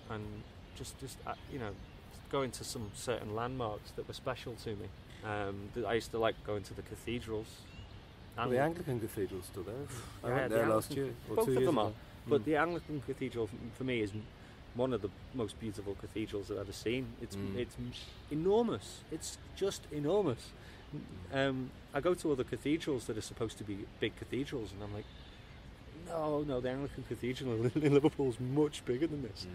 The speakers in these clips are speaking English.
and just going to some certain landmarks that were special to me. I used to like going to the cathedrals. Well, the Anglican cathedral's still there, isn't it? I went the there last year, or both 2 of years them ago. are. But the Anglican cathedral, for me, is one of the most beautiful cathedrals I've ever seen. It's enormous. It's just enormous. I go to other cathedrals that are supposed to be big cathedrals, and I'm like, no, the Anglican cathedral in Liverpool is much bigger than this.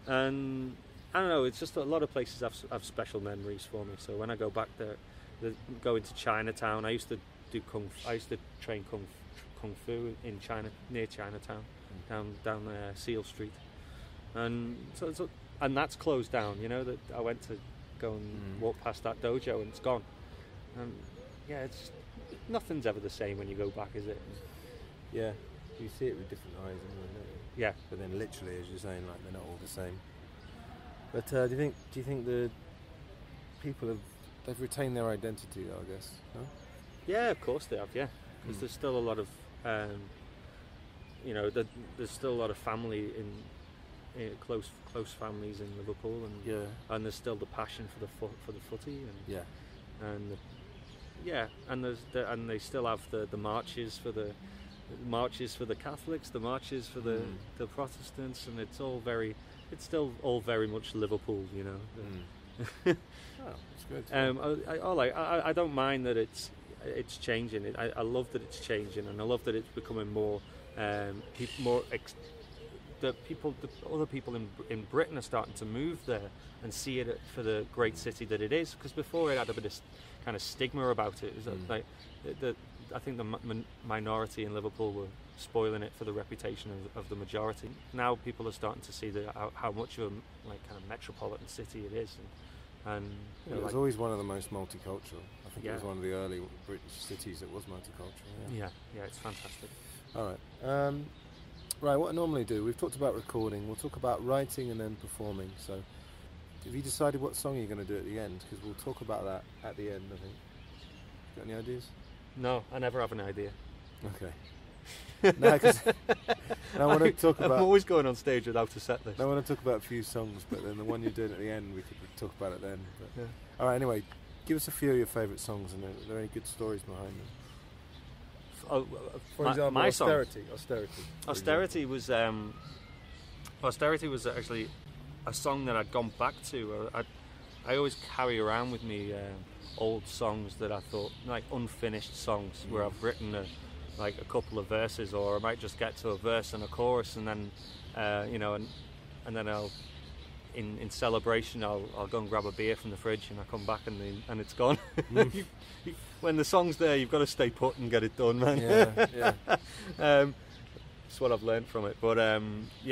And I don't know, it's just a lot of places have special memories for me. So when I go back there, going to Chinatown, I used to train kung fu in China, near Chinatown, down Seal Street, and and that's closed down. That I went to go and walk past that dojo, and it's gone. And it's nothing's ever the same when you go back, is it? Yeah, you see it with different eyes, don't you? Yeah. But then, literally, as you're saying, like they're not all the same. But do you think the people they've retained their identity, though? I guess. No? Yeah, of course they have. Yeah, because there's still a lot of, there's still a lot of family in close families in Liverpool, and there's still the passion for the footy, and they still have the marches for the Catholics, the marches for the Protestants, and it's still all very much Liverpool, Oh, that's good. I don't mind that it's changing. I love that it's changing, and I love that it's becoming more the other people in Britain are starting to move there and see it for the great city that it is. Because before it had a bit of kind of stigma about it. It was like I think the minority in Liverpool were spoiling it for the reputation of the majority. Now people are starting to see how much of a kind of metropolitan city it is, and it was always one of the most multicultural. I think it was one of the early British cities that was multicultural. Yeah, it's fantastic. All right. Right, what I normally do, we've talked about recording, we'll talk about writing and then performing. So, have you decided what song you're going to do at the end? Because we'll talk about that at the end, I think. Got any ideas? No, I never have an idea. Okay. No, because I want to talk about... I'm always going on stage without a set list. I want to talk about a few songs, but then the one you're doing at the end, we could talk about it then. But, all right, anyway, give us a few of your favourite songs, and are there any good stories behind them? For example, my Austerity. Austerity was actually a song that I'd gone back to. I always carry around with me old songs that I thought, like unfinished songs, where I've written a couple of verses, or I might just get to a verse and a chorus, and then and then I'll in celebration I'll go and grab a beer from the fridge, and I come back and it's gone. When the song's there, you've got to stay put and get it done, man. Yeah. That's what I've learned from it. But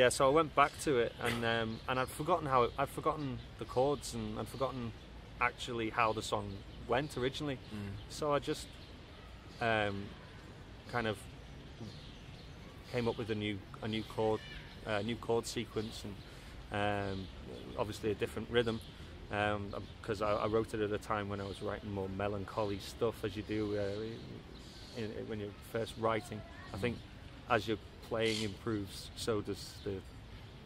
so I went back to it, and I'd forgotten the chords, and I'd forgotten actually how the song went originally. So I just kind of came up with a new chord sequence, and obviously a different rhythm. Because I wrote it at a time when I was writing more melancholy stuff, as you do when you're first writing. I think as your playing improves, so does the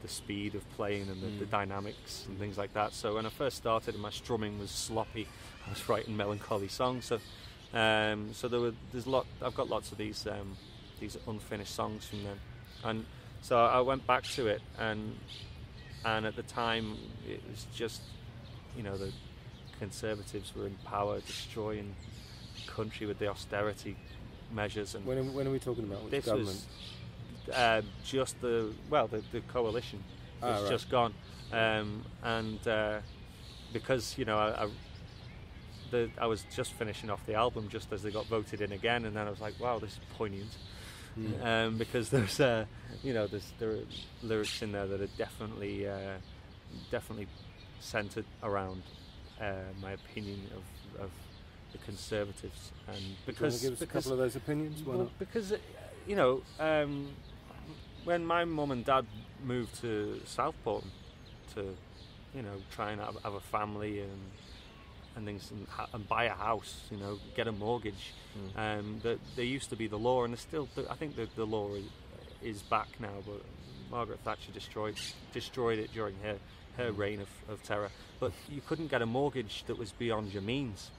speed of playing and the dynamics and things like that. So when I first started and my strumming was sloppy, I was writing melancholy songs. So I've got lots of these unfinished songs from them, and so I went back to it, and at the time it was just, the Conservatives were in power, destroying the country with the austerity measures. And when are we talking about? Which this government? Was just the coalition. It's just gone, and because I was just finishing off the album just as they got voted in again, and then I was like, wow, this is poignant. Because there are lyrics in there that are definitely centred around my opinion of the Conservatives, and because give us a couple of those opinions. Why not? Because when my mum and dad moved to Southport to try and have a family and things, and buy a house, get a mortgage, that there used to be the law, and there's still, I think the law is back now, but Margaret Thatcher destroyed it during her reign of terror. But you couldn't get a mortgage that was beyond your means.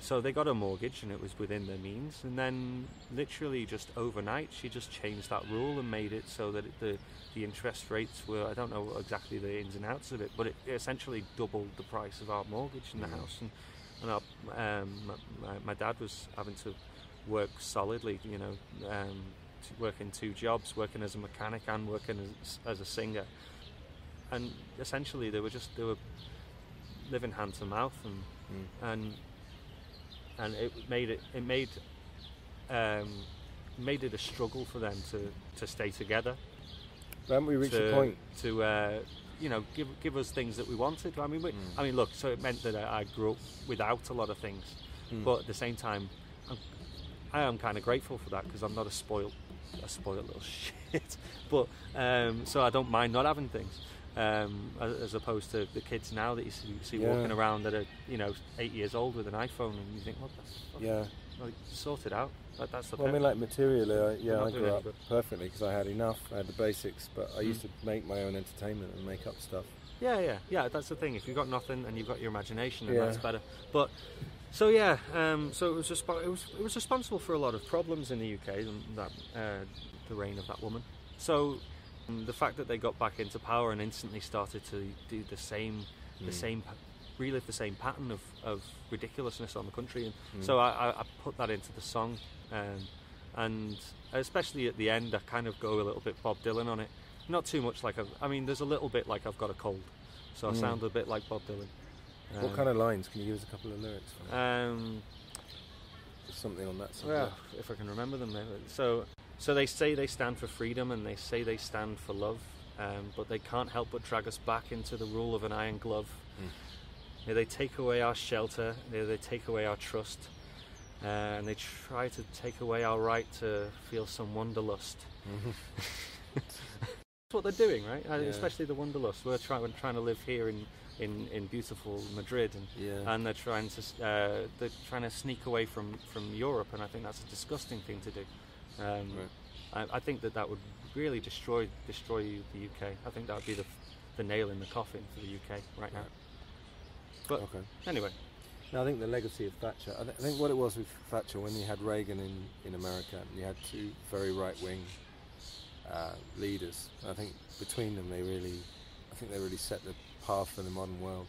So they got a mortgage and it was within their means, and then literally just overnight she just changed that rule and made it so that the interest rates were, I don't know exactly the ins and outs of it, but it essentially doubled the price of our mortgage in the house. And my dad was having to work solidly, working 2 jobs, working as a mechanic and working as a singer, and essentially they were living hand to mouth, and it made it a struggle for them to stay together. Haven't we reached a point to give us things that we wanted? I mean, look. So it meant that I grew up without a lot of things, but at the same time, I am kind of grateful for that, because I'm not a spoiled little shit. But so I don't mind not having things. As opposed to the kids now that you see walking around that are 8 years old with an iPhone, and you think, what the fuck? Yeah. Like, sort it out. That's the. Well, I mean, like materially, I grew up perfectly because I had enough. I had the basics, but I used to make my own entertainment and make up stuff. Yeah. That's the thing. If you've got nothing and you've got your imagination, then that's better. But so it was responsible for a lot of problems in the UK. The reign of that woman. So. The fact that they got back into power and instantly started to do relive the same pattern of ridiculousness on the country, and so I put that into the song, and especially at the end I kind of go a little bit Bob Dylan on it, not too much like there's a little bit like I've got a cold, so I sound a bit like Bob Dylan. What kind of lines? Can you give us a couple of lyrics? Something on that song. Well, if I can remember them. So they say they stand for freedom and they say they stand for love, but they can't help but drag us back into the rule of an iron glove. They take away our shelter, they take away our trust, and they try to take away our right to feel some wanderlust. That's what they're doing, right? Yeah. Especially the wanderlust. We're trying to live here in beautiful Madrid, and they're trying to sneak away from Europe, and I think that's a disgusting thing to do. I think that would really destroy the UK. I think that would be the nail in the coffin for the UK right now. But anyway, I think the legacy of Thatcher. I think what it was with Thatcher, when you had Reagan in America, and you had 2 very right-wing leaders. I think between them, they really set the path for the modern world,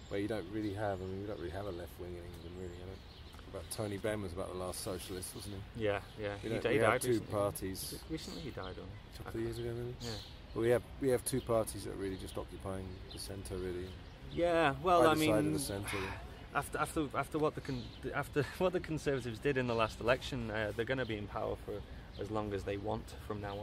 where you don't really have. We don't really have a left wing in England, really. But Tony Benn was about the last socialist, wasn't he? Yeah. We have 2 parties. Recently he died, a couple of years ago, maybe. Yeah. Well, we have 2 parties that are really just occupying the centre, really. Yeah. Well, Either side of the centre. After what the Conservatives did in the last election, they're going to be in power for as long as they want from now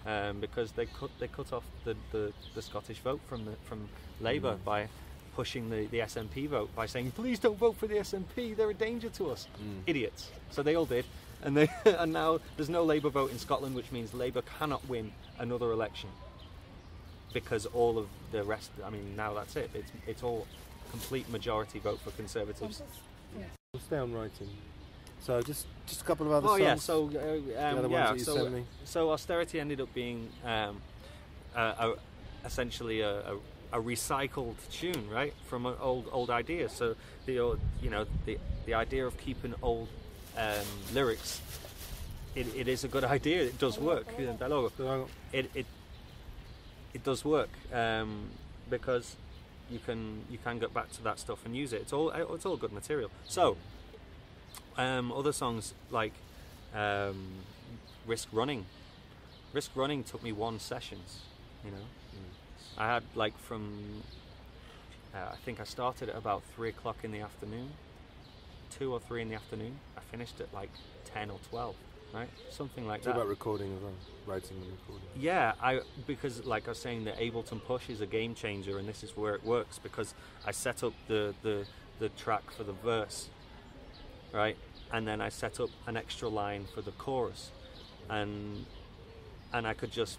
on, because they cut off the Scottish vote from Labour by pushing the SNP vote, by saying, please don't vote for the SNP, they're a danger to us. Idiots. So they all did, and now there's no Labour vote in Scotland, which means Labour cannot win another election, because all of the rest, now that's it. It's all complete majority vote for Conservatives. We'll stay on writing. So just a couple of other songs. So Austerity ended up being essentially a recycled tune, right, from old ideas. So the idea of keeping old lyrics, it is a good idea. It does work. It does work because you can get back to that stuff and use it. It's all good material. So other songs like Risk Running took me 1 sessions. I had I think I started at about 3 o'clock in the afternoon, 2 or 3 in the afternoon. I finished at 10 or 12, right? Something like that. What about recording as well? Writing and recording? Yeah, because like I was saying, the Ableton Push is a game changer, and this is where it works, because I set up the track for the verse, right? And then I set up an extra line for the chorus, and I could just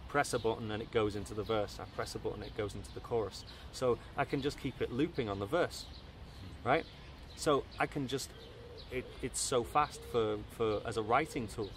press a button and it goes into the verse. I press a button, it goes into the chorus. So I can just keep it looping on the verse, right? So I can just, it's so fast for as a writing tool.